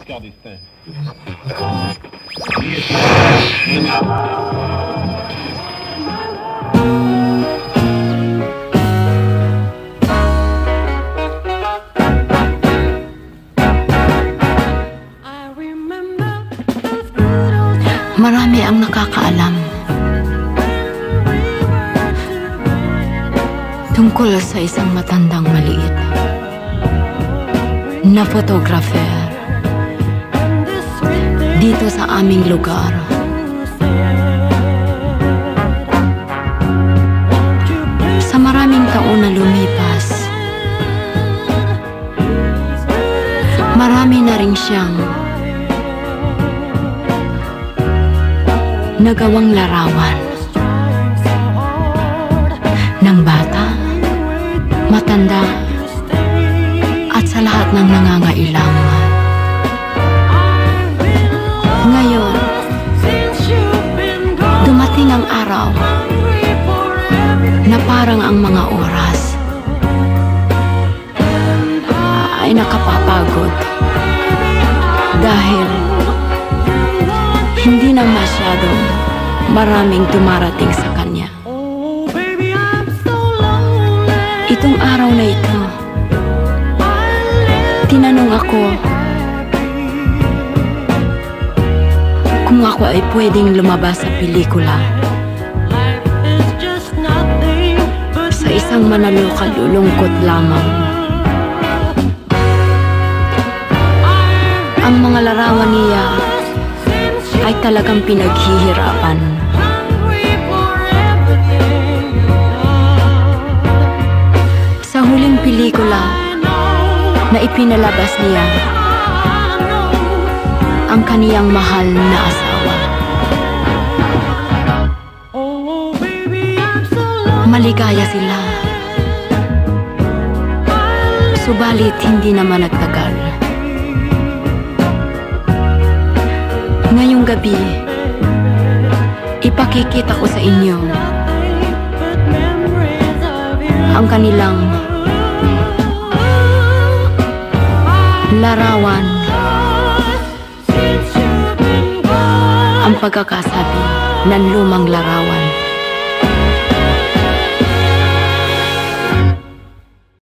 Oscar d'Estaing. Marami ang nakakaalam tungkol sa isang matandang maliit na photographer dito sa aming lugar. Sa maraming taon na lumipas, marami na rin siyang nagawang larawan ng bata, matanda, at sa lahat ng nangangailangan. Ngayon, dumating ang araw na parang ang mga oras ay nakapapagod dahil hindi na masyadong maraming dumarating sa kanya. Itong araw na ito, tinanong ako kung ako ay pwedeng lumabas sa pelikula sa isang manalukad-lulungkot lamang. Ang mga larawan niya ay talagang pinaghihirapan. Sa huling pelikula na ipinalabas niya ang kaniyang mahal na asawa, maligaya sila. Subalit hindi naman nagtagal. Ngayong gabi, ipakikita ko sa inyo ang kanilang larawan, ang pagkakasabi ng lumang larawan.